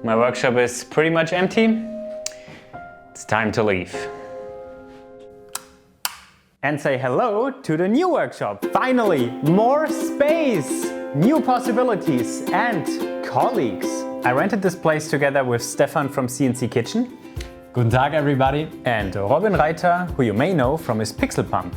My workshop is pretty much empty. It's time to leave. And say hello to the new workshop. Finally, more space, new possibilities and colleagues. I rented this place together with Stefan from CNC Kitchen. Guten Tag everybody. And Robin Reiter, who you may know from his Pixel Pump.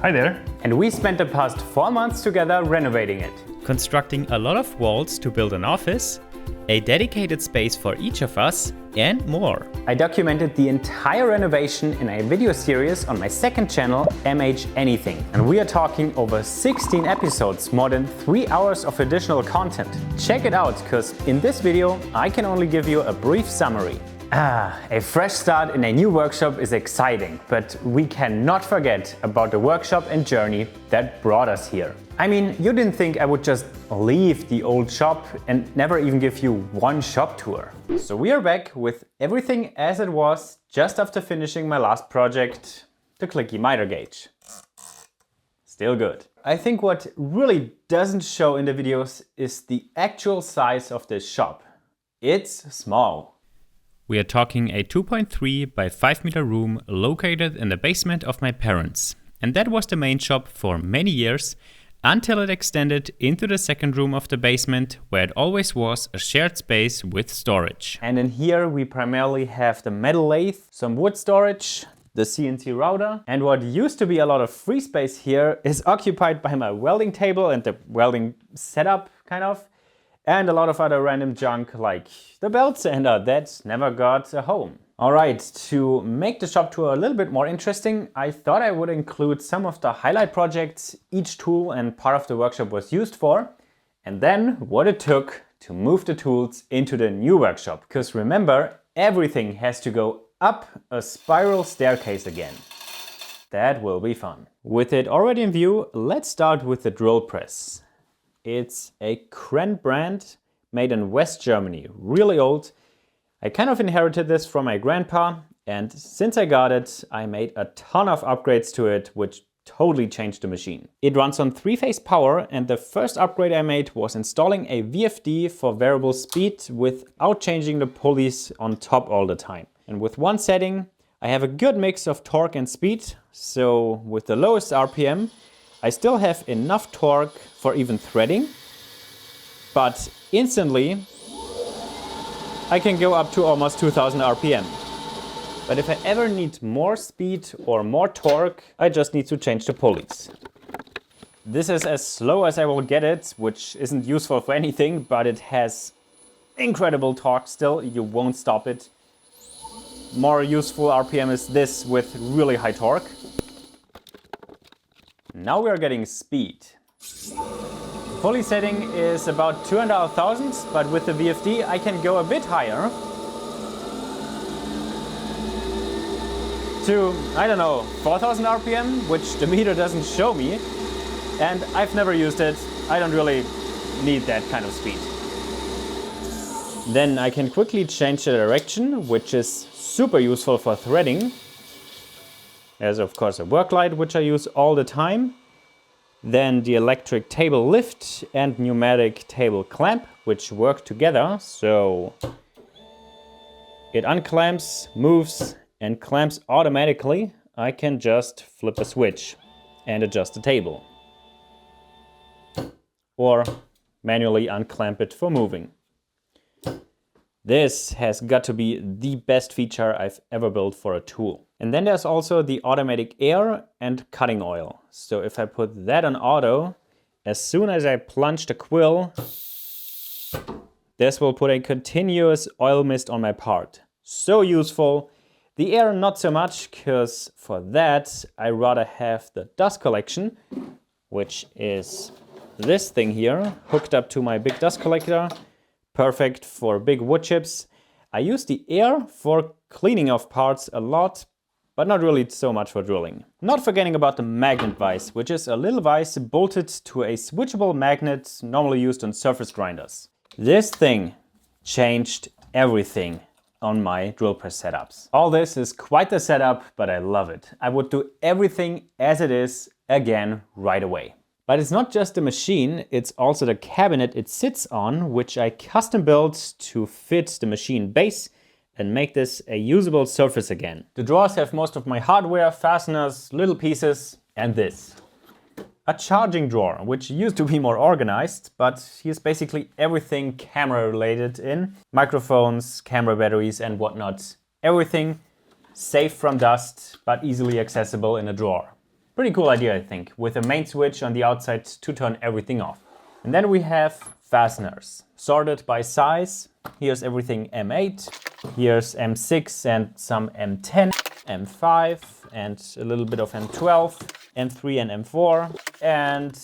Hi there. And we spent the past 4 months together renovating it. Constructing a lot of walls to build an office, a dedicated space for each of us, and more. I documented the entire renovation in a video series on my second channel, MH Anything. And we are talking over 16 episodes, more than 3 hours of additional content. Check it out, because in this video I can only give you a brief summary. A fresh start in a new workshop is exciting, but we cannot forget about the workshop and journey that brought us here. I mean, you didn't think I would just leave the old shop and never even give you one shop tour. So we are back with everything as it was just after finishing my last project, the clicky miter gauge. Still good. I think what really doesn't show in the videos is the actual size of this shop. It's small. We are talking a 2.3 by 5 meter room located in the basement of my parents. And that was the main shop for many years, until it extended into the second room of the basement, where it always was a shared space with storage. And in here we primarily have the metal lathe, some wood storage, the CNC router, and what used to be a lot of free space here is occupied by my welding table and the welding setup, kind of, and a lot of other random junk like the belt sander that never got a home. Alright, to make the shop tour a little bit more interesting, I thought I would include some of the highlight projects each tool and part of the workshop was used for, and then what it took to move the tools into the new workshop. Because remember, everything has to go up a spiral staircase again. That will be fun. With it already in view, let's start with the drill press. It's a Krenn brand made in West Germany, really old. I kind of inherited this from my grandpa, and since I got it, I made a ton of upgrades to it, which totally changed the machine. It runs on 3-phase power, and the first upgrade I made was installing a VFD for variable speed without changing the pulleys on top all the time. And with one setting, I have a good mix of torque and speed, so with the lowest RPM, I still have enough torque for even threading, but instantly I can go up to almost 2000 RPM. But if I ever need more speed or more torque, I just need to change the pulleys. This is as slow as I will get it, which isn't useful for anything, but it has incredible torque still, you won't stop it. More useful RPM is this with really high torque. Now we are getting speed. Pulley setting is about 2.5 thousandths, but with the VFD I can go a bit higher to, I don't know, 4000 RPM, which the meter doesn't show me. And I've never used it. I don't really need that kind of speed. Then I can quickly change the direction, which is super useful for threading. There's of course a work light, which I use all the time. Then the electric table lift and pneumatic table clamp, which work together, so it unclamps, moves and clamps automatically. I can just flip a switch and adjust the table. Or manually unclamp it for moving. This has got to be the best feature I've ever built for a tool. And then there's also the automatic air and cutting oil. So if I put that on auto, as soon as I plunge the quill, this will put a continuous oil mist on my part. So useful. The air not so much, because for that I rather have the dust collection, which is this thing here, hooked up to my big dust collector. Perfect for big wood chips. I use the air for cleaning off parts a lot, but not really so much for drilling. Not forgetting about the magnet vise, which is a little vise bolted to a switchable magnet normally used on surface grinders. This thing changed everything on my drill press setups. All this is quite the setup, but I love it. I would do everything as it is again right away. But it's not just the machine, it's also the cabinet it sits on, which I custom built to fit the machine base and make this a usable surface again. The drawers have most of my hardware, fasteners, little pieces, and this. A charging drawer, which used to be more organized, but here's basically everything camera related in. Microphones, camera batteries and whatnot. Everything safe from dust, but easily accessible in a drawer. Pretty cool idea, I think, with a main switch on the outside to turn everything off. And then we have fasteners, sorted by size. Here's everything M8, here's M6 and some M10, M5 and a little bit of M12, M3 and M4, and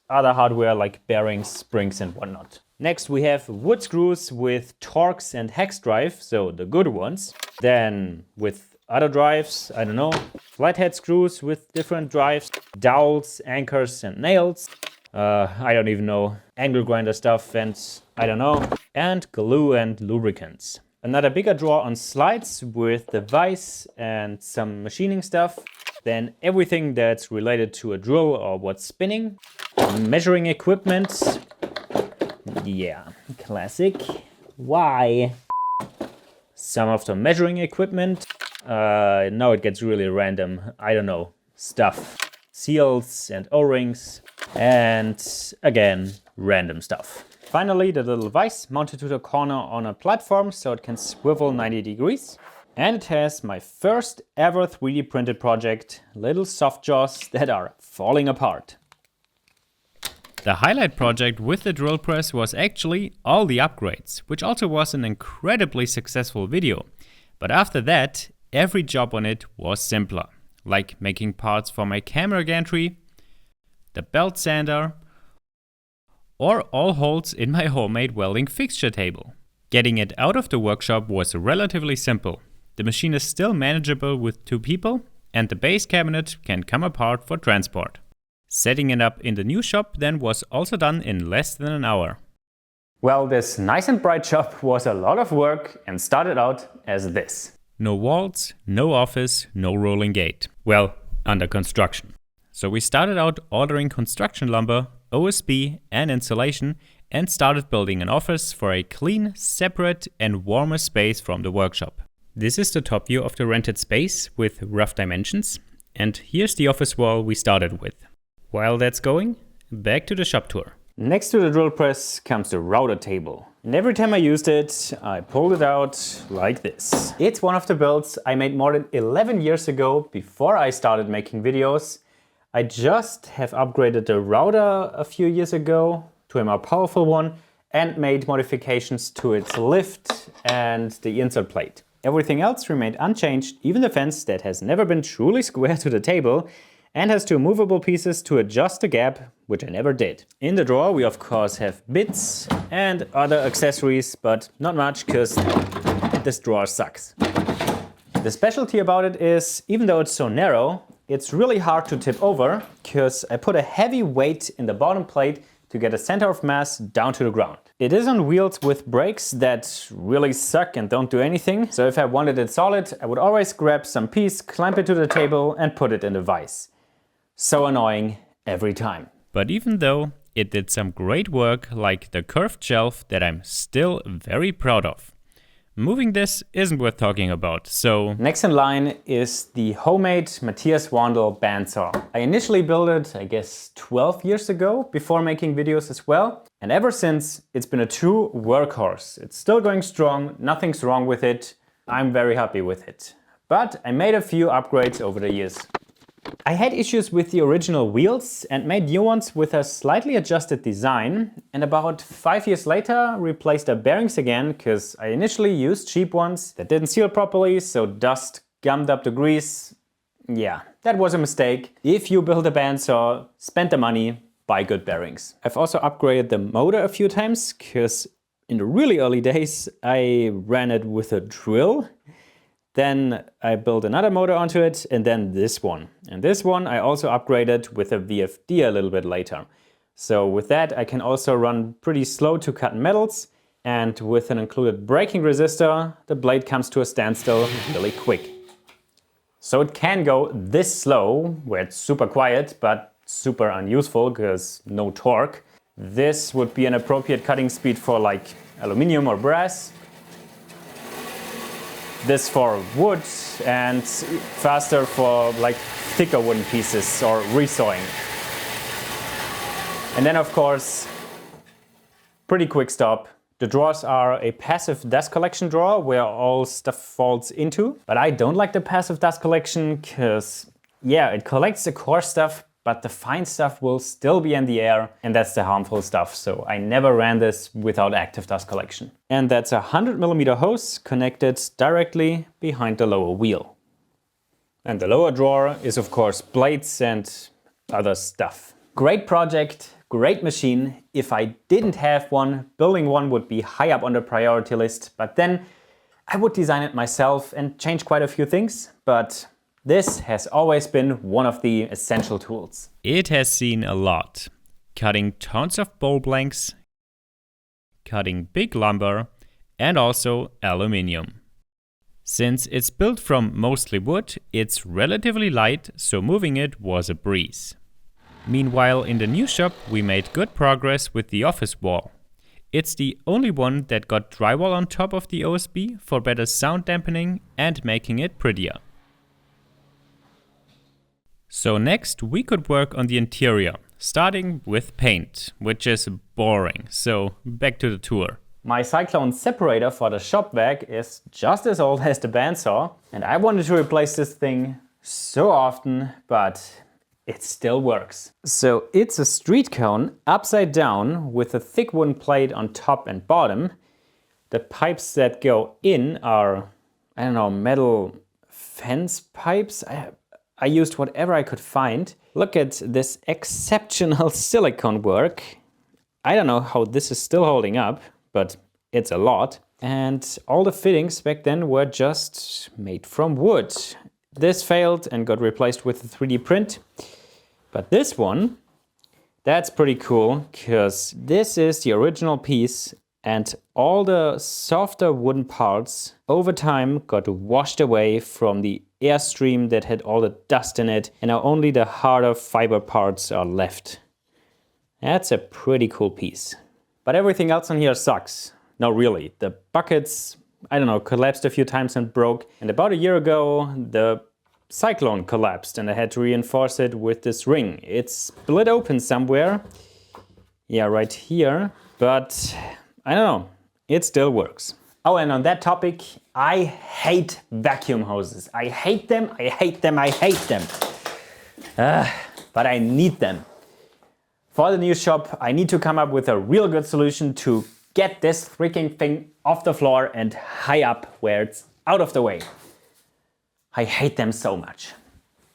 other hardware like bearings, springs and whatnot. Next we have wood screws with Torx and hex drive, so the good ones. Then with other drives, I don't know, flathead screws with different drives, dowels, anchors and nails. I don't even know, angle grinder stuff and I don't know, and glue and lubricants. Another bigger drawer on slides with the vise and some machining stuff. Then everything that's related to a drill or what's spinning. Measuring equipment. Yeah, classic. Why? Some of the measuring equipment. Now it gets really random. I don't know, stuff. Seals and O-rings. And again, random stuff. Finally, the little vise mounted to the corner on a platform so it can swivel 90 degrees. And it has my first ever 3D printed project, little soft jaws that are falling apart. The highlight project with the drill press was actually all the upgrades, which also was an incredibly successful video. But after that, every job on it was simpler, like making parts for my camera gantry, the belt sander, or all holes in my homemade welding fixture table. Getting it out of the workshop was relatively simple. The machine is still manageable with 2 people, and the base cabinet can come apart for transport. Setting it up in the new shop then was also done in less than an hour. Well, this nice and bright shop was a lot of work and started out as this. No walls, no office, no rolling gate. Well, under construction. So we started out ordering construction lumber, OSB and insulation and started building an office for a clean, separate and warmer space from the workshop. This is the top view of the rented space with rough dimensions, and here's the office wall we started with. While that's going, back to the shop tour. Next to the drill press comes the router table. And every time I used it, I pulled it out like this. It's one of the builds I made more than 11 years ago before I started making videos. I just have upgraded the router a few years ago to a more powerful one and made modifications to its lift and the insert plate. Everything else remained unchanged, even the fence that has never been truly square to the table and has 2 movable pieces to adjust the gap, which I never did. In the drawer we of course have bits and other accessories, but not much because this drawer sucks. The specialty about it is, even though it's so narrow, it's really hard to tip over because I put a heavy weight in the bottom plate to get a center of mass down to the ground. It is on wheels with brakes that really suck and don't do anything. So if I wanted it solid, I would always grab some piece, clamp it to the table and put it in the vise. So annoying every time. But even though it did some great work like the curved shelf that I'm still very proud of. Moving this isn't worth talking about, so... Next in line is the homemade Matthias Wandel bandsaw. I initially built it, I guess, 12 years ago, before making videos as well. And ever since, it's been a true workhorse. It's still going strong, nothing's wrong with it. I'm very happy with it. But I made a few upgrades over the years. I had issues with the original wheels and made new ones with a slightly adjusted design, and about 5 years later replaced the bearings again because I initially used cheap ones that didn't seal properly, so dust gummed up the grease. Yeah, that was a mistake. If you build a bandsaw, spend the money, buy good bearings. I've also upgraded the motor a few times because in the really early days I ran it with a drill. Then I built another motor onto it, and then this one. And this one I also upgraded with a VFD a little bit later. So with that I can also run pretty slow to cut metals, and with an included braking resistor, the blade comes to a standstill really quick. So it can go this slow, where it's super quiet, but super unuseful because no torque. This would be an appropriate cutting speed for like aluminum or brass. This for wood and faster for like thicker wooden pieces or resawing. And then of course, pretty quick stop. The drawers are a passive dust collection drawer where all stuff falls into. But I don't like the passive dust collection because, yeah, it collects the coarse stuff, but the fine stuff will still be in the air, and that's the harmful stuff. So I never ran this without active dust collection. And that's a 100mm hose connected directly behind the lower wheel. And the lower drawer is of course blades and other stuff. Great project, great machine. If I didn't have one, building one would be high up on the priority list, but then I would design it myself and change quite a few things. But this has always been one of the essential tools. It has seen a lot. Cutting tons of bowl blanks, cutting big lumber, and also aluminium. Since it's built from mostly wood, it's relatively light, so moving it was a breeze. Meanwhile, in the new shop, we made good progress with the office wall. It's the only one that got drywall on top of the OSB for better sound dampening and making it prettier. So next we could work on the interior, starting with paint, which is boring. So back to the tour. My cyclone separator for the shop vac is just as old as the bandsaw, and I wanted to replace this thing so often, but it still works. So it's a street cone upside down with a thick wooden plate on top and bottom. The pipes that go in are, I don't know, metal fence pipes. I used whatever I could find. Look at this exceptional silicone work. I don't know how this is still holding up, but it's a lot. And all the fittings back then were just made from wood. This failed and got replaced with a 3D print. But this one, that's pretty cool, because this is the original piece and all the softer wooden parts over time got washed away from the airstream that had all the dust in it, and now only the harder fiber parts are left. That's a pretty cool piece. But everything else on here sucks. No, really. The buckets, I don't know, collapsed a few times and broke. And about a year ago, the cyclone collapsed and I had to reinforce it with this ring. It's split open somewhere. Yeah, right here. But I don't know, it still works. Oh, and on that topic, I hate vacuum hoses. I hate them, I hate them, I hate them. But I need them. For the new shop, I need to come up with a real good solution to get this freaking thing off the floor and high up where it's out of the way. I hate them so much.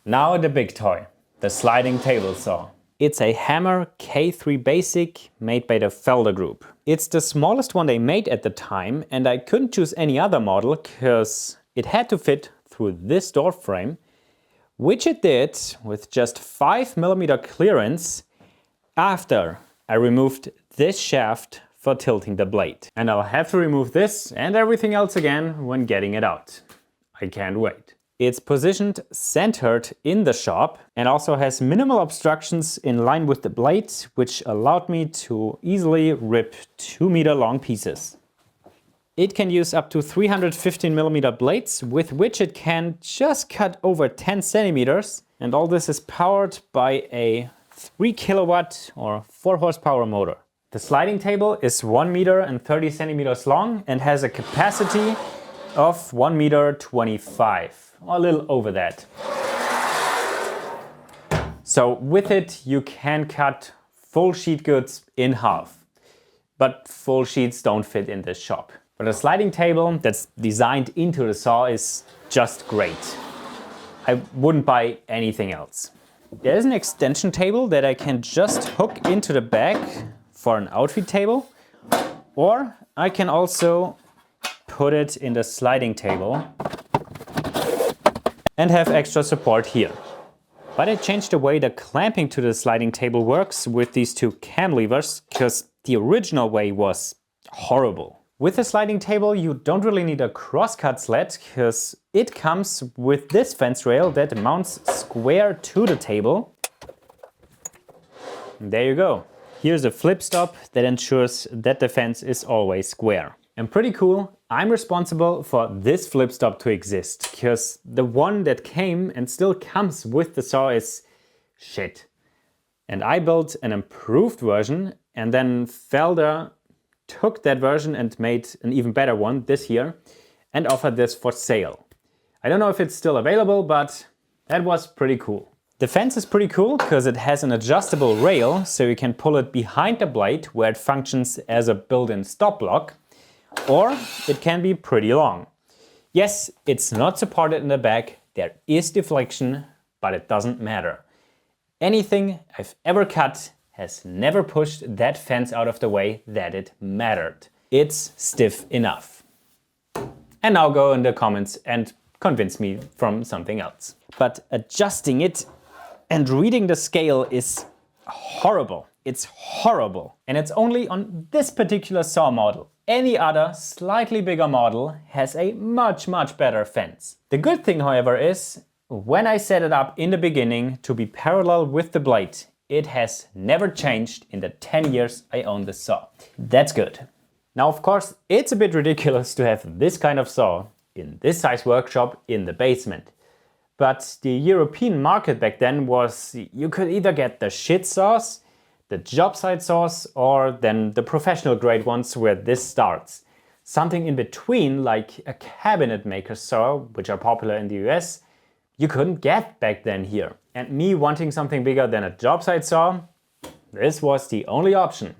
Now the big toy, the sliding table saw. It's a Hammer K3 Basic made by the Felder Group. It's the smallest one they made at the time, and I couldn't choose any other model because it had to fit through this door frame, which it did with just 5mm clearance after I removed this shaft for tilting the blade. And I'll have to remove this and everything else again when getting it out. I can't wait. It's positioned centered in the shop and also has minimal obstructions in line with the blade, which allowed me to easily rip 2-meter long pieces. It can use up to 315mm blades, with which it can just cut over 10 centimeters. And all this is powered by a 3 kilowatt or 4 horsepower motor. The sliding table is 1 meter and 30 centimeters long and has a capacity of 1 meter 25. A little over that. So with it you can cut full sheet goods in half, but full sheets don't fit in this shop. But a sliding table that's designed into the saw is just great. I wouldn't buy anything else. There's an extension table that I can just hook into the back for an outfit table, or I can also put it in the sliding table and have extra support here. But I changed the way the clamping to the sliding table works with these two cam levers, because the original way was horrible. With the sliding table you don't really need a crosscut sled, because it comes with this fence rail that mounts square to the table. there you go. Here's a flip stop that ensures that the fence is always square. And pretty cool, I'm responsible for this flip stop to exist, because the one that came and still comes with the saw is shit. And I built an improved version, and then Felder took that version and made an even better one this year and offered this for sale. I don't know if it's still available, but that was pretty cool. The fence is pretty cool because it has an adjustable rail, so you can pull it behind the blade where it functions as a built-in stop block, or it can be pretty long. Yes, it's not supported in the back, there is deflection, but it doesn't matter. Anything I've ever cut has never pushed that fence out of the way that it mattered. It's stiff enough. And now go in the comments and convince me from something else. But adjusting it and reading the scale is horrible. It's horrible. And it's only on this particular saw model. Any other slightly bigger model has a much better fence. The good thing, however, is when I set it up in the beginning to be parallel with the blade, it has never changed in the 10 years I own the saw. That's good. Now, of course, it's a bit ridiculous to have this kind of saw in this size workshop in the basement. But the European market back then was, you could either get the shit saws, the job site saws, or then the professional grade ones where this starts. Something in between, like a cabinet maker saw, which are popular in the US, you couldn't get back then here. And me wanting something bigger than a job site saw, this was the only option.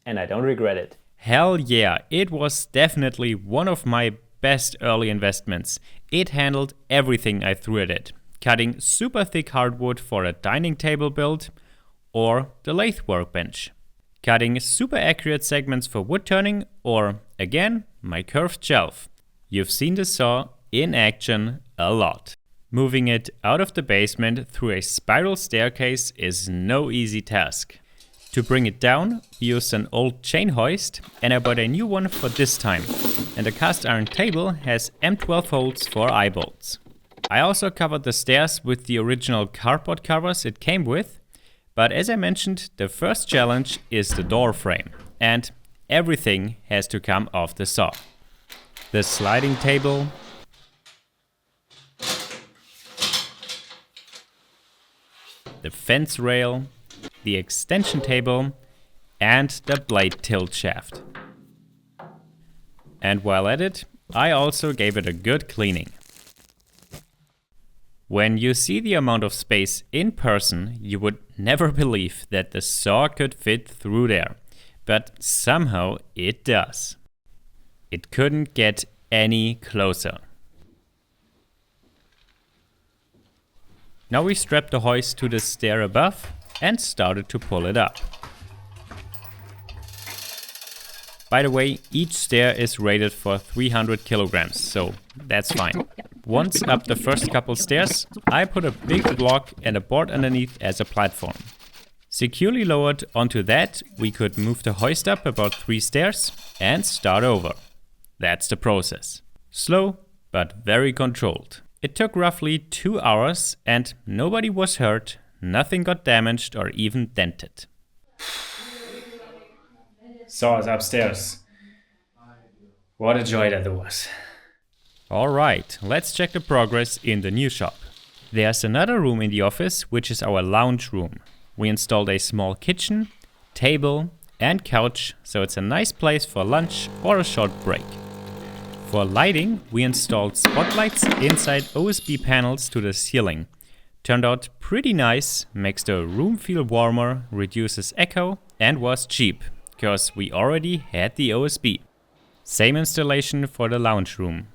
And I don't regret it. Hell yeah, it was definitely one of my best early investments. It handled everything I threw at it. Cutting super thick hardwood for a dining table build, or the lathe workbench. Cutting super accurate segments for wood turning, or again, my curved shelf. You've seen the saw in action a lot. Moving it out of the basement through a spiral staircase is no easy task. To bring it down, we used an old chain hoist, and I bought a new one for this time. And the cast iron table has M12 holes for eye bolts. I also covered the stairs with the original cardboard covers it came with, but as I mentioned, the first challenge is the door frame, and everything has to come off the saw. The sliding table, the fence rail, the extension table, and the blade tilt shaft. And while at it, I also gave it a good cleaning. When you see the amount of space in person, you would never believe that the saw could fit through there, but somehow it does. It couldn't get any closer. Now we strapped the hoist to the stair above and started to pull it up. By the way, each stair is rated for 300 kilograms, so that's fine. Once up the first couple stairs, I put a big block and a board underneath as a platform. Securely lowered onto that, we could move the hoist up about 3 stairs and start over. That's the process. Slow, but very controlled. It took roughly 2 hours and nobody was hurt, nothing got damaged or even dented. Saw is upstairs. What a joy that was. Alright, let's check the progress in the new shop. There's another room in the office, which is our lounge room. We installed a small kitchen, table and couch, so it's a nice place for lunch or a short break. For lighting, we installed spotlights inside OSB panels to the ceiling. Turned out pretty nice, makes the room feel warmer, reduces echo and was cheap, because we already had the OSB. Same installation for the lounge room.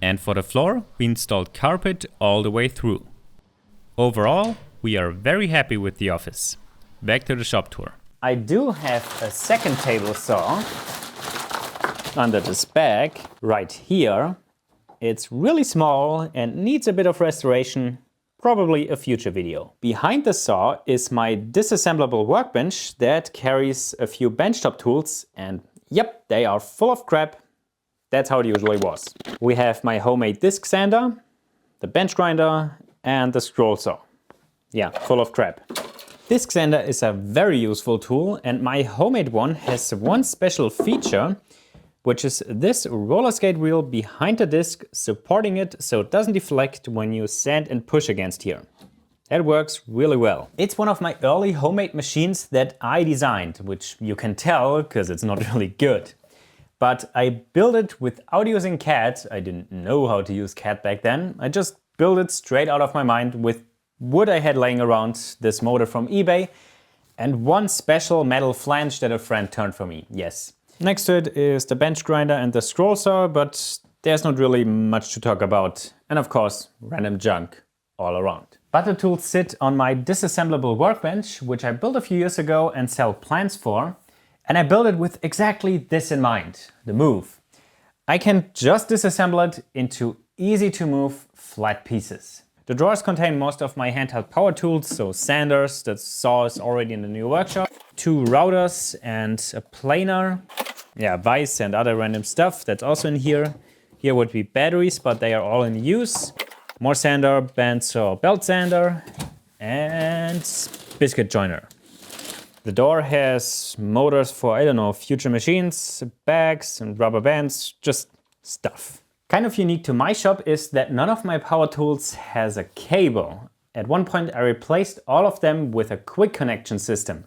And for the floor, we installed carpet all the way through. Overall, we are very happy with the office. Back to the shop tour. I do have a second table saw under this bag right here. It's really small and needs a bit of restoration, probably a future video. Behind the saw is my disassemblable workbench that carries a few benchtop tools, and yep, they are full of crap. That's how it usually was. We have my homemade disc sander, the bench grinder and the scroll saw. Yeah, full of crap. Disc sander is a very useful tool, and my homemade one has one special feature, which is this roller skate wheel behind the disc supporting it so it doesn't deflect when you sand and push against here. That works really well. It's one of my early homemade machines that I designed, which you can tell because it's not really good. But I built it without using CAD. I didn't know how to use CAD back then. I just built it straight out of my mind with wood I had laying around, this motor from eBay, and one special metal flange that a friend turned for me, yes. Next to it is the bench grinder and the scroll saw, but there's not really much to talk about. And of course, random junk all around. But the tools sit on my disassemblable workbench, which I built a few years ago and sell plans for. And I built it with exactly this in mind, the move. I can just disassemble it into easy to move flat pieces. The drawers contain most of my handheld power tools, so sanders, the saw is already in the new workshop, 2 routers and a planer, vise and other random stuff that's also in here. Here would be batteries, but they are all in use. More sander, bandsaw, belt sander, and biscuit joiner. The door has motors for, I don't know, future machines, bags and rubber bands, just stuff. Kind of unique to my shop is that none of my power tools has a cable. At one point I replaced all of them with a quick connection system,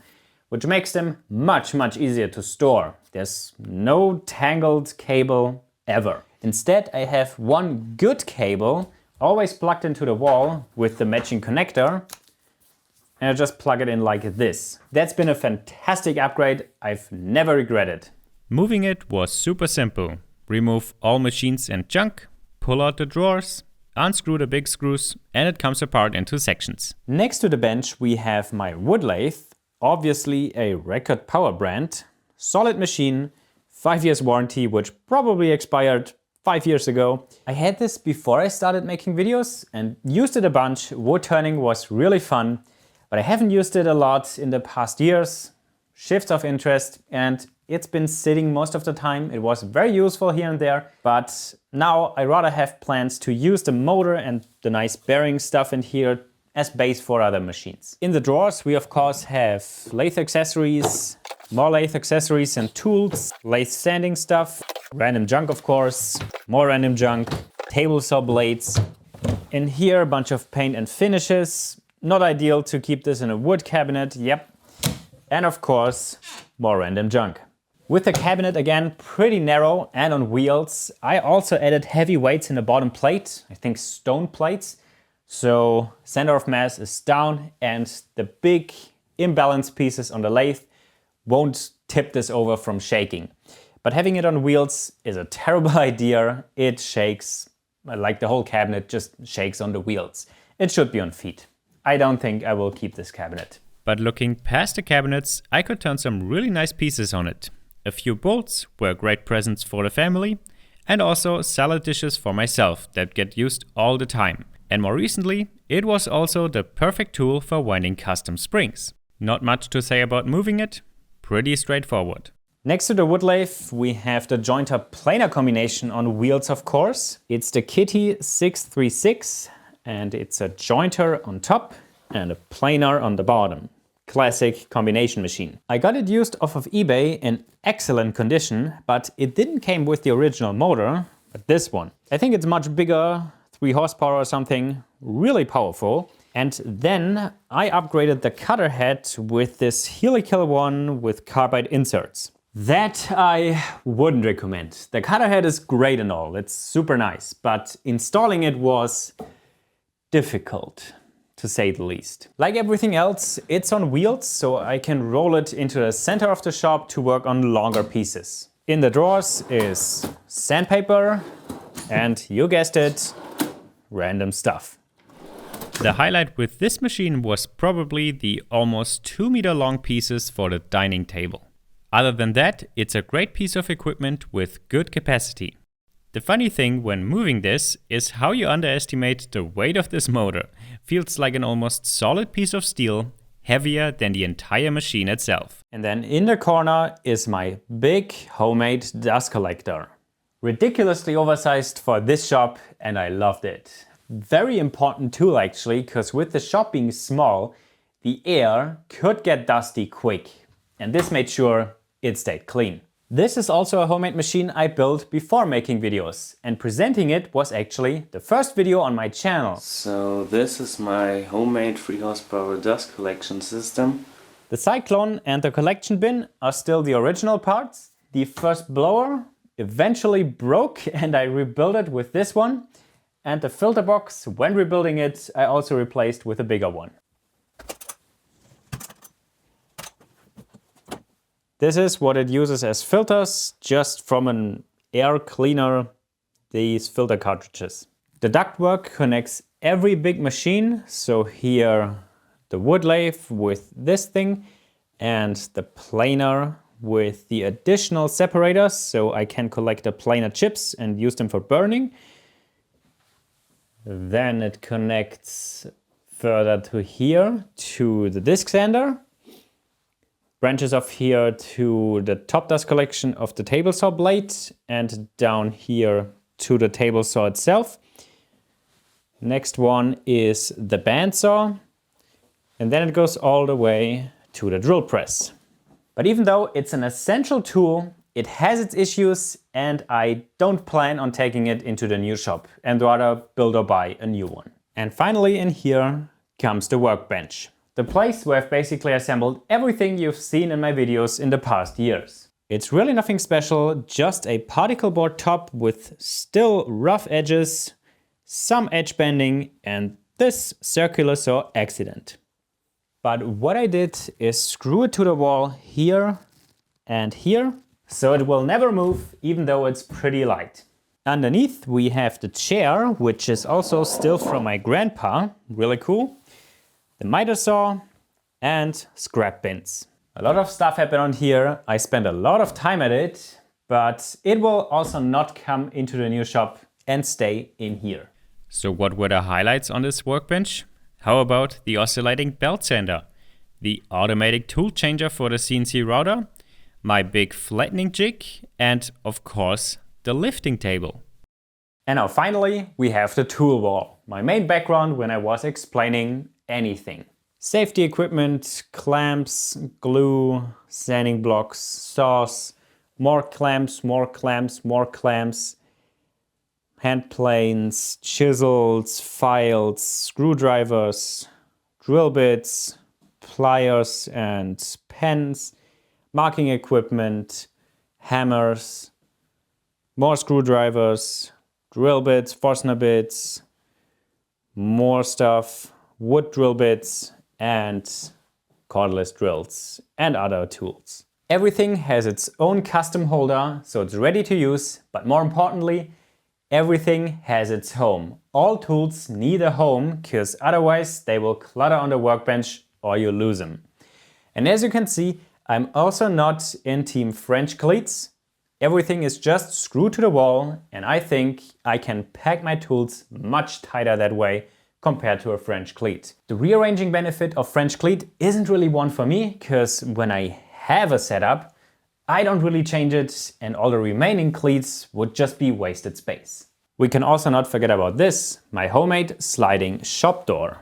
which makes them much easier to store. There's no tangled cable ever. Instead I have one good cable always plugged into the wall with the matching connector, and I just plug it in like this. That's been a fantastic upgrade. I've never regretted. Moving it was super simple. Remove all machines and junk, pull out the drawers, unscrew the big screws, and it comes apart into sections. Next to the bench we have my wood lathe, obviously a record power brand, solid machine, 5 years warranty, which probably expired 5 years ago. I had this before I started making videos and used it a bunch. Wood turning was really fun, but I haven't used it a lot in the past years. Shifts of interest, and it's been sitting most of the time. It was very useful here and there, but now I rather have plans to use the motor and the nice bearing stuff in here as base for other machines. In the drawers we of course have lathe accessories, more lathe accessories and tools, lathe sanding stuff, random junk of course, more random junk, table saw blades. In here a bunch of paint and finishes. Not ideal to keep this in a wood cabinet, yep. And of course, more random junk. With the cabinet again pretty narrow and on wheels, I also added heavy weights in the bottom plate, I think stone plates. So center of mass is down and the big imbalanced pieces on the lathe won't tip this over from shaking. But having it on wheels is a terrible idea. It shakes, like the whole cabinet just shakes on the wheels. It should be on feet. I don't think I will keep this cabinet. But looking past the cabinets, I could turn some really nice pieces on it. A few bolts were great presents for the family, and also salad dishes for myself that get used all the time. And more recently, it was also the perfect tool for winding custom springs. Not much to say about moving it, pretty straightforward. Next to the wood lathe, we have the jointer planer combination on wheels, of course. It's the Kitty 636, and it's a jointer on top and a planer on the bottom. Classic combination machine. I got it used off of eBay in excellent condition, but it didn't came with the original motor, but this one. I think it's much bigger, 3 horsepower or something, really powerful. And then I upgraded the cutter head with this helical one with carbide inserts. That I wouldn't recommend. The cutter head is great and all, it's super nice, but installing it was difficult, to say the least. Like everything else, it's on wheels, so I can roll it into the center of the shop to work on longer pieces. In the drawers is sandpaper and, you guessed it, random stuff. The highlight with this machine was probably the almost 2-meter long pieces for the dining table. Other than that, it's a great piece of equipment with good capacity. The funny thing when moving this is how you underestimate the weight of this motor. Feels like an almost solid piece of steel, heavier than the entire machine itself. And then in the corner is my big homemade dust collector. Ridiculously oversized for this shop, and I loved it. Very important tool actually, because with the shop being small, the air could get dusty quick, and this made sure it stayed clean. This is also a homemade machine I built before making videos, and presenting it was actually the first video on my channel. So this is my homemade 3 horsepower dust collection system. The cyclone and the collection bin are still the original parts. The first blower eventually broke and I rebuilt it with this one. And the filter box, when rebuilding it, I also replaced with a bigger one. This is what it uses as filters, just from an air cleaner, these filter cartridges. The ductwork connects every big machine, so here the wood lathe with this thing and the planer with the additional separators, so I can collect the planer chips and use them for burning. Then it connects further to here to the disc sander. Branches off here to the top dust collection of the table saw blade and down here to the table saw itself. Next one is the bandsaw, and then it goes all the way to the drill press. But even though it's an essential tool, it has its issues and I don't plan on taking it into the new shop and rather build or buy a new one. And finally in here comes the workbench. The place where I've basically assembled everything you've seen in my videos in the past years. It's really nothing special, just a particle board top with still rough edges, some edge bending and this circular saw accident. But what I did is screw it to the wall here and here, so it will never move even though it's pretty light. Underneath we have the chair, which is also still from my grandpa, really cool. The miter saw and scrap bins. A lot of stuff happened on here. I spent a lot of time at it, but it will also not come into the new shop and stay in here. So what were the highlights on this workbench? How about the oscillating belt sander, the automatic tool changer for the CNC router, my big flattening jig, and of course the lifting table. And now finally we have the tool wall, my main background when I was explaining anything. Safety equipment, clamps, glue, sanding blocks, saws, more clamps, more clamps, more clamps, hand planes, chisels, files, screwdrivers, drill bits, pliers and pens, marking equipment, hammers, more screwdrivers, drill bits, Forstner bits, more stuff, wood drill bits and cordless drills and other tools. Everything has its own custom holder, so it's ready to use, but more importantly, everything has its home. All tools need a home, because otherwise they will clutter on the workbench or you lose them. And as you can see, I'm also not in Team French cleats. Everything is just screwed to the wall and I think I can pack my tools much tighter that way compared to a French cleat. The rearranging benefit of French cleat isn't really one for me, because when I have a setup, I don't really change it and all the remaining cleats would just be wasted space. We can also not forget about this, my homemade sliding shop door.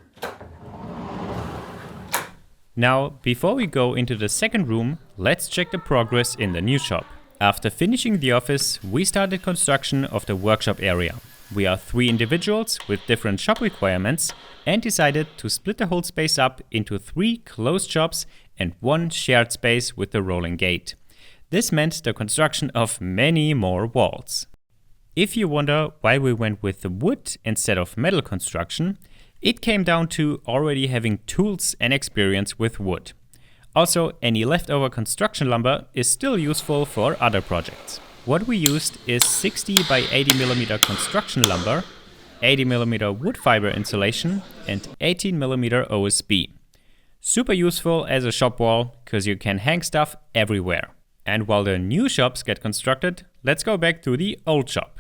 Now, before we go into the second room, let's check the progress in the new shop. After finishing the office, we started construction of the workshop area. We are 3 individuals with different shop requirements and decided to split the whole space up into 3 closed shops and 1 shared space with the rolling gate. This meant the construction of many more walls. If you wonder why we went with the wood instead of metal construction, it came down to already having tools and experience with wood. Also, any leftover construction lumber is still useful for other projects. What we used is 60 by 80mm construction lumber, 80mm wood fiber insulation and 18mm OSB. Super useful as a shop wall, because you can hang stuff everywhere. And while the new shops get constructed, let's go back to the old shop.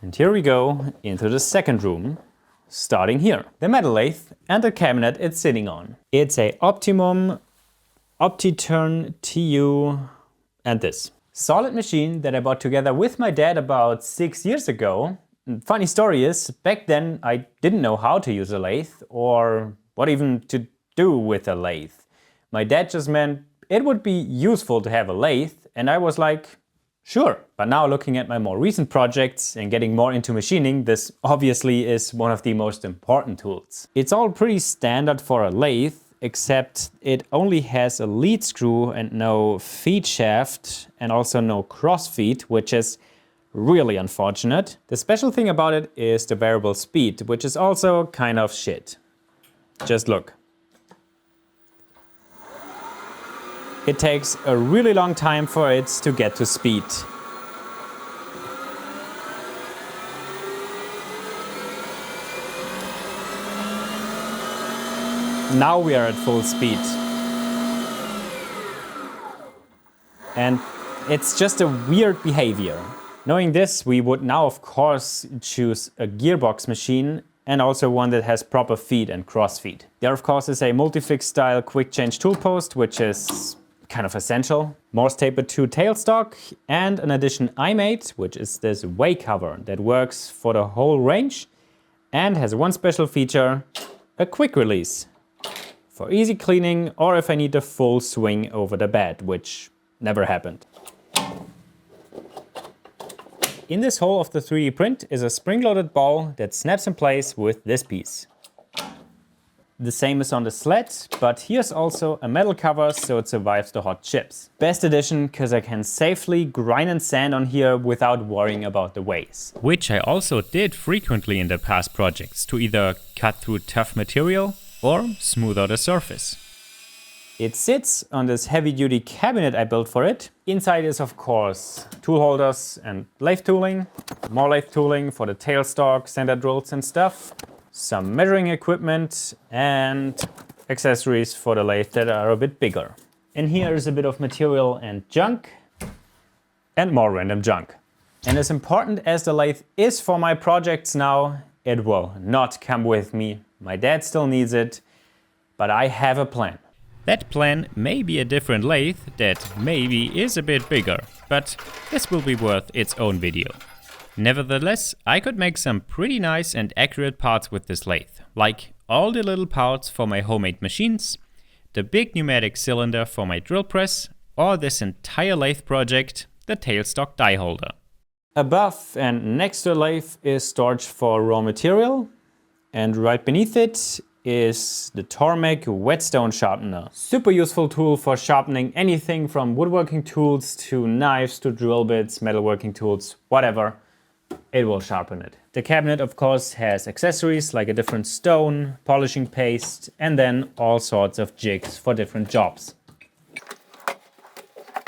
And here we go into the second room, starting here. The metal lathe and the cabinet it's sitting on. It's a Optimum OptiTurn TU and this. Solid machine that I bought together with my dad about 6 years ago. Funny story is, back then I didn't know how to use a lathe or what even to do with a lathe. My dad just meant it would be useful to have a lathe, and I was like, sure. But now looking at my more recent projects and getting more into machining, this obviously is one of the most important tools. It's all pretty standard for a lathe, except it only has a lead screw and no feed shaft and also no cross feed, which is really unfortunate. The special thing about it is the variable speed, which is also kind of shit. Just look. It takes a really long time for it to get to speed. Now we are at full speed. And it's just a weird behavior. Knowing this, we would now of course choose a gearbox machine and also one that has proper feed and cross feed. There of course is a multi-fix style quick change tool post, which is kind of essential. Morse taper 2 tailstock and an addition I made, which is this way cover that works for the whole range and has one special feature, a quick release. For easy cleaning or if I need a full swing over the bed, which never happened. In this hole of the 3D print is a spring-loaded ball that snaps in place with this piece. The same is on the sled, but here's also a metal cover so it survives the hot chips. Best addition because I can safely grind and sand on here without worrying about the waste. Which I also did frequently in the past projects to either cut through tough material or smooth out a surface. It sits on this heavy-duty cabinet I built for it. Inside is of course tool holders and lathe tooling, more lathe tooling for the tailstock, center drills and stuff, some measuring equipment and accessories for the lathe that are a bit bigger. And here is a bit of material and junk and more random junk. And as important as the lathe is for my projects now, it will not come with me. My dad still needs it, but I have a plan. That plan may be a different lathe that maybe is a bit bigger, but this will be worth its own video. Nevertheless, I could make some pretty nice and accurate parts with this lathe, like all the little parts for my homemade machines, the big pneumatic cylinder for my drill press, or this entire lathe project, the tailstock die holder. Above and next to the lathe is storage for raw material, and right beneath it is the Tormek whetstone sharpener. Super useful tool for sharpening anything from woodworking tools to knives to drill bits, metalworking tools, whatever. It will sharpen it. The cabinet of course has accessories like a different stone, polishing paste, and then all sorts of jigs for different jobs.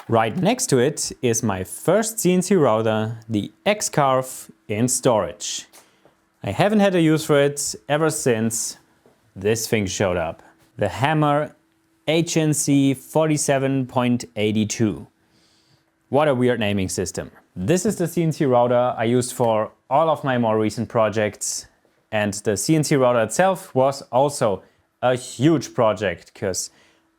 Right next to it is my first CNC router, the X-Carve, in storage. I haven't had a use for it ever since this thing showed up. The Hammer HNC 47.82. What a weird naming system. This is the CNC router I used for all of my more recent projects, and the CNC router itself was also a huge project because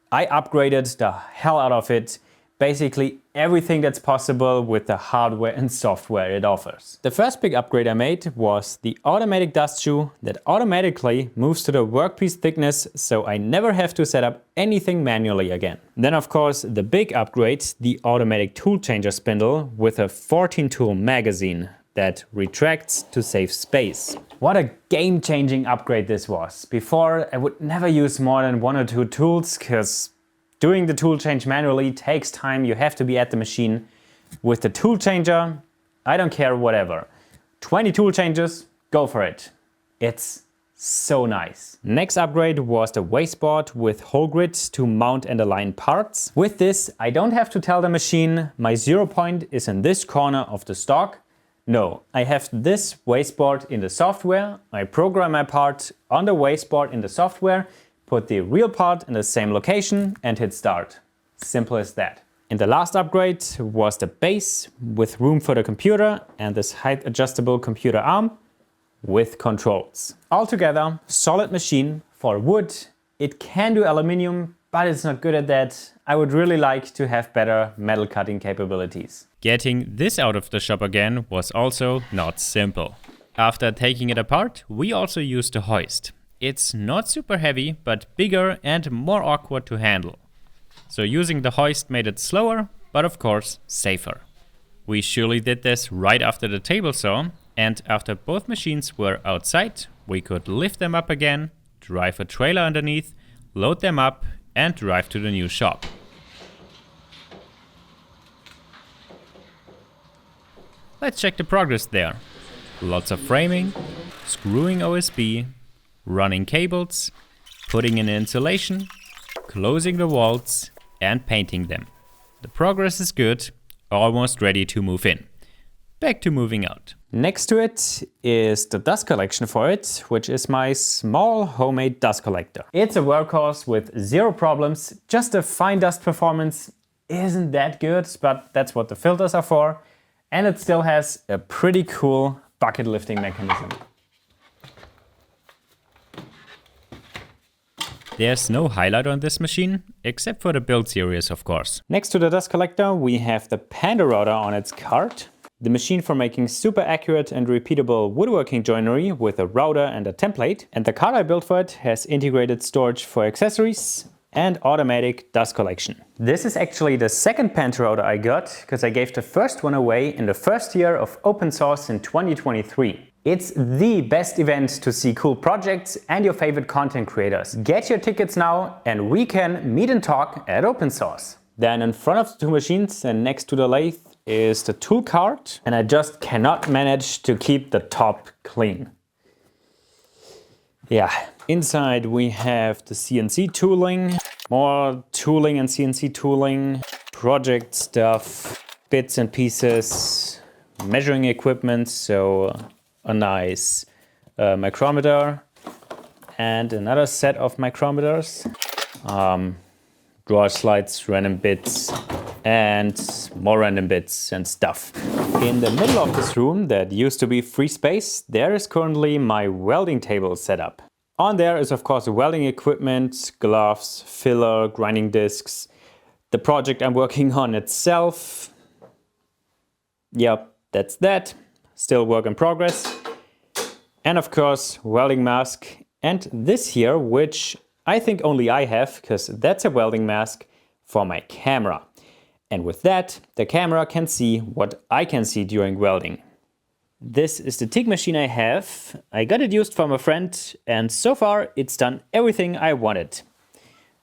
I upgraded the hell out of it. Basically everything that's possible with the hardware and software it offers. The first big upgrade I made was the automatic dust shoe that automatically moves to the workpiece thickness, so I never have to set up anything manually again. Then of course the big upgrade, the automatic tool changer spindle with a 14 tool magazine that retracts to save space. What a game-changing upgrade this was. Before I would never use more than 1 or 2 tools because doing the tool change manually takes time, you have to be at the machine. With the tool changer, I don't care, whatever. 20 tool changes, go for it. It's so nice. Next upgrade was the wasteboard with hole grid to mount and align parts. With this, I don't have to tell the machine my 0 point is in this corner of the stock. No, I have this wasteboard in the software. I program my part on the wasteboard in the software, put the real part in the same location and hit start. Simple as that. And the last upgrade was the base with room for the computer and this height adjustable computer arm with controls. Altogether, solid machine. For wood, it can do aluminium, but it's not good at that. I would really like to have better metal cutting capabilities. Getting this out of the shop again was also not simple. After taking it apart, we also used a hoist. It's not super heavy, but bigger and more awkward to handle. So using the hoist made it slower, but of course safer. We surely did this right after the table saw, and after both machines were outside, we could lift them up again, drive a trailer underneath, load them up and drive to the new shop. Let's check the progress there. Lots of framing, screwing OSB, running cables, putting in insulation, closing the walls and painting them. The progress is good, almost ready to move in. Back to moving out. Next to it is the dust collection for it, which is my small homemade dust collector. It's a workhorse with zero problems, just a fine dust performance isn't that good, but that's what the filters are for. And it still has a pretty cool bucket lifting mechanism. There's no highlight on this machine, except for the build series of course. Next to the dust collector we have the Panda router on its cart. The machine for making super accurate and repeatable woodworking joinery with a router and a template. And the cart I built for it has integrated storage for accessories and automatic dust collection. This is actually the second Panda router I got, because I gave the first one away in the first year of open source in 2023. It's the best event to see cool projects and your favorite content creators. Get your tickets now and we can meet and talk at open source. Then in front of the two machines and next to the lathe is the tool cart, and I just cannot manage to keep the top clean. Yeah, inside we have the CNC tooling, more tooling and CNC tooling, project stuff, bits and pieces, measuring equipment, so a nice micrometer and another set of micrometers, drawer slides, random bits and more random bits and stuff. In the middle of this room that used to be free space, there is currently my welding table set up. On there is of course welding equipment, gloves, filler, grinding discs, the project I'm working on itself. Yep, that's that. Still work in progress. And of course welding mask and this here, which I think only I have, because that's a welding mask for my camera. And with that, the camera can see what I can see during welding. This is the TIG machine I have. I got it used from a friend and so far it's done everything I wanted.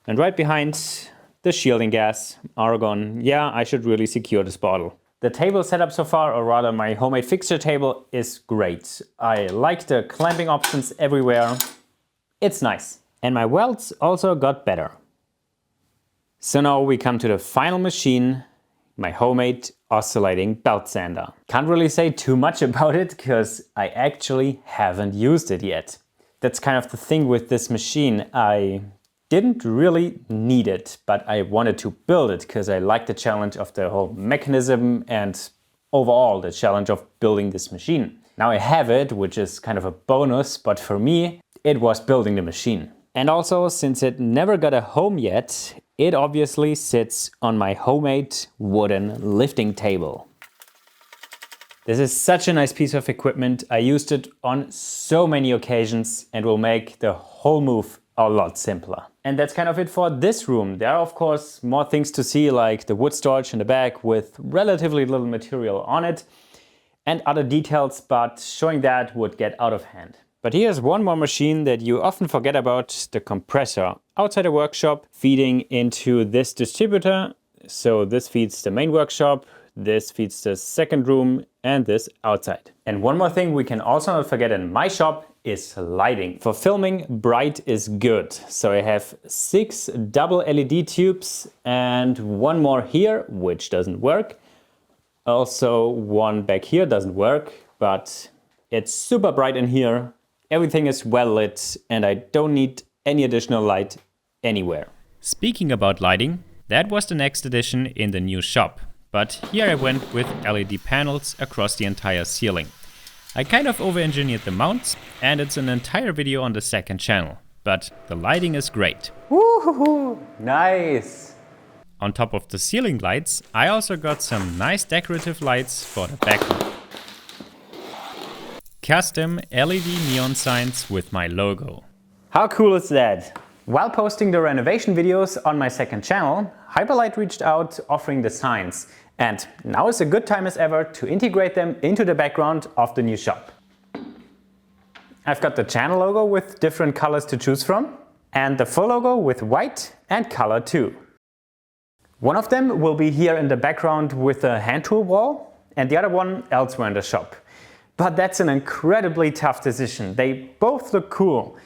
And right behind, the shielding gas, argon. Yeah, I should really secure this bottle. The table setup so far, or rather my homemade fixture table, is great. I like the clamping options everywhere. It's nice. And my welds also got better. So now we come to the final machine, my homemade oscillating belt sander. Can't really say too much about it because I actually haven't used it yet. That's kind of the thing with this machine. I didn't really need it, but I wanted to build it because I like the challenge of the whole mechanism and overall the challenge of building this machine. Now I have it, which is kind of a bonus, but for me, it was building the machine. And also, since it never got a home yet, it obviously sits on my homemade wooden lifting table. This is such a nice piece of equipment. I used it on so many occasions and will make the whole move a lot simpler. And that's kind of it for this room. There are of course more things to see, like the wood storage in the back with relatively little material on it and other details, but showing that would get out of hand. But here's one more machine that you often forget about, the compressor. Outside the workshop, feeding into this distributor. So this feeds the main workshop, this feeds the second room, and this outside. And one more thing we can also not forget in my shop is lighting. For filming, bright is good. So I have 6 double LED tubes and one more here, which doesn't work. Also one back here doesn't work, but it's super bright in here. Everything is well lit and I don't need any additional light anywhere. Speaking about lighting, that was the next addition in the new shop. But here I went with LED panels across the entire ceiling. I kind of over-engineered the mounts and it's an entire video on the second channel. But the lighting is great. Woohoo! Nice! On top of the ceiling lights, I also got some nice decorative lights for the background. custom LED neon signs with my logo. How cool is that? While posting the renovation videos on my second channel, Hyperlite reached out offering the signs. And now is a good time as ever to integrate them into the background of the new shop. I've got the channel logo with different colors to choose from, and the full logo with white and color too. One of them will be here in the background with a hand tool wall, and the other one elsewhere in the shop. But that's an incredibly tough decision. They both look cool,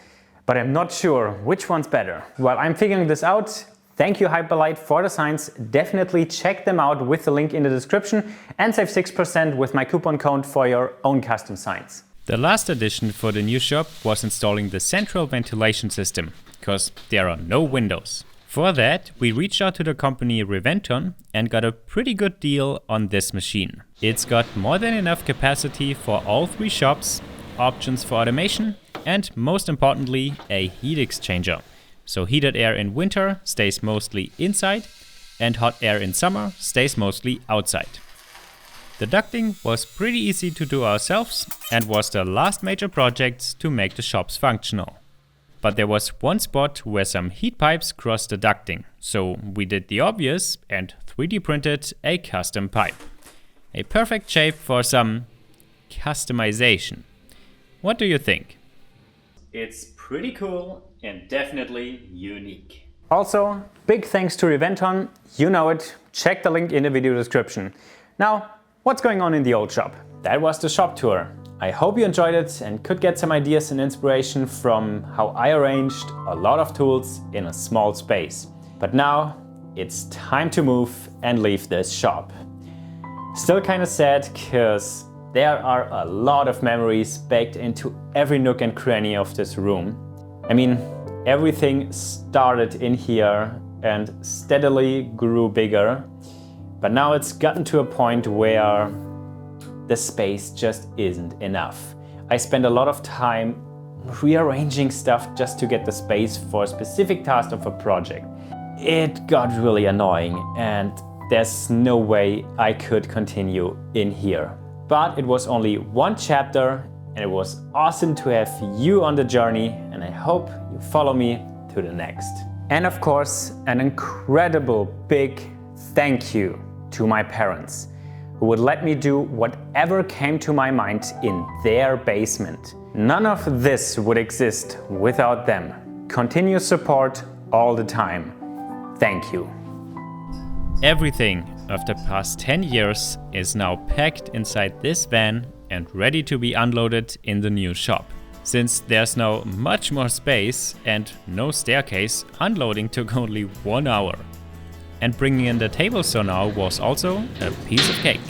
but I'm not sure which one's better. While I'm figuring this out, thank you Hyperlite for the signs. Definitely check them out with the link in the description and save 6% with my coupon code for your own custom signs. The last addition for the new shop was installing the central ventilation system, because there are no windows. For that, we reached out to the company renovation and got a pretty good deal on this machine. It's got more than enough capacity for all 3 shops, options for automation, and most importantly, a heat exchanger. So heated air in winter stays mostly inside and hot air in summer stays mostly outside. The ducting was pretty easy to do ourselves and was the last major project to make the shops functional. But there was one spot where some heat pipes crossed the ducting, so we did the obvious and 3D printed a custom pipe. A perfect shape for some customization. What do you think? It's pretty cool and definitely unique. Also, big thanks to renovation. You know it, check the link in the video description. Now, what's going on in the old shop? That was the shop tour. I hope you enjoyed it and could get some ideas and inspiration from how I arranged a lot of tools in a small space. But now it's time to move and leave this shop. Still kind of sad because there are a lot of memories baked into every nook and cranny of this room. I mean, everything started in here and steadily grew bigger. But now it's gotten to a point where the space just isn't enough. I spend a lot of time rearranging stuff just to get the space for a specific task of a project. It got really annoying and there's no way I could continue in here. But it was only one chapter and it was awesome to have you on the journey, and I hope you follow me to the next. And of course, an incredible big thank you to my parents, who would let me do whatever came to my mind in their basement. None of this would exist without them. Continuous support all the time. Thank you. Everything of the past 10 years is now packed inside this van and ready to be unloaded in the new shop. Since there's now much more space and no staircase, unloading took only 1 hour. And bringing in the table saw now was also a piece of cake.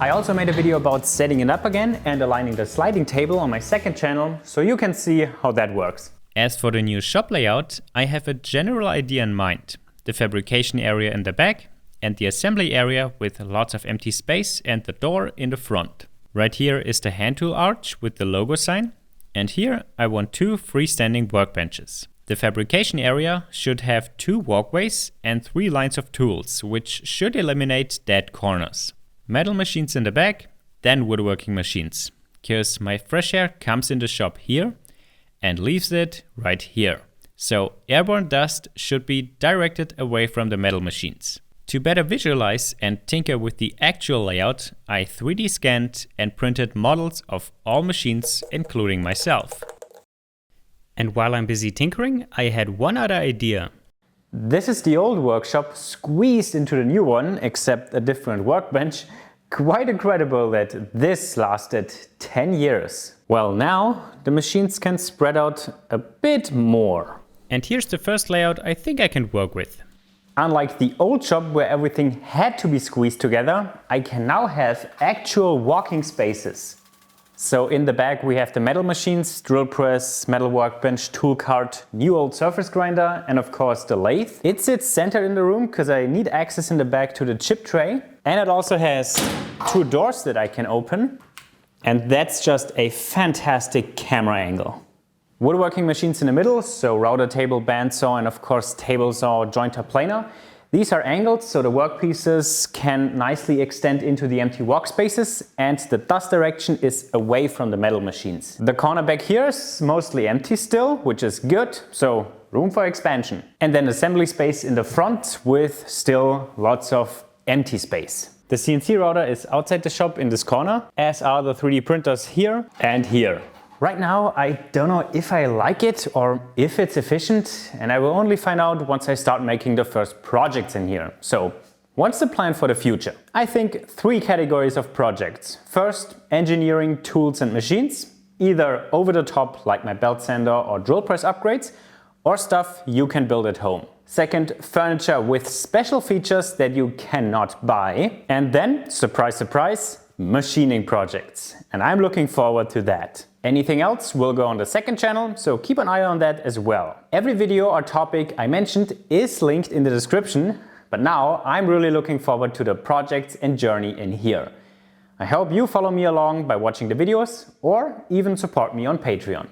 I also made a video about setting it up again and aligning the sliding table on my second channel, so you can see how that works. As for the new shop layout, I have a general idea in mind. The fabrication area in the back and the assembly area with lots of empty space and the door in the front. Right here is the hand tool arch with the logo sign, and here I want 2 freestanding workbenches. The fabrication area should have 2 walkways and 3 lines of tools, which should eliminate dead corners. Metal machines in the back, then woodworking machines, because my fresh air comes in the shop here and leaves it right here. So airborne dust should be directed away from the metal machines. To better visualize and tinker with the actual layout, I 3D scanned and printed models of all machines, including myself. And while I'm busy tinkering, I had one other idea. This is the old workshop squeezed into the new one, except a different workbench. Quite incredible that this lasted 10 years. Well, now the machines can spread out a bit more. And here's the first layout I think I can work with. Unlike the old shop where everything had to be squeezed together, I can now have actual walking spaces. So in the back we have the metal machines, drill press, metal workbench, tool cart, new old surface grinder, and of course the lathe. It sits centered in the room because I need access in the back to the chip tray. And it also has 2 doors that I can open. And that's just a fantastic camera angle. Woodworking machines in the middle, so router table, bandsaw, and of course table saw, jointer planer. These are angled so the workpieces can nicely extend into the empty workspaces and the dust direction is away from the metal machines. The corner back here is mostly empty still, which is good, so room for expansion. And then assembly space in the front with still lots of empty space. The CNC router is outside the shop in this corner, as are the 3D printers here and here. Right now, I don't know if I like it or if it's efficient, and I will only find out once I start making the first projects in here. So, what's the plan for the future? I think 3 categories of projects. First, engineering tools and machines, either over the top like my belt sander or drill press upgrades, or stuff you can build at home. Second, furniture with special features that you cannot buy. And then, surprise, surprise, machining projects. And I'm looking forward to that. Anything else will go on the second channel, so keep an eye on that as well. Every video or topic I mentioned is linked in the description, but now I'm really looking forward to the projects and journey in here. I hope you follow me along by watching the videos or even support me on Patreon.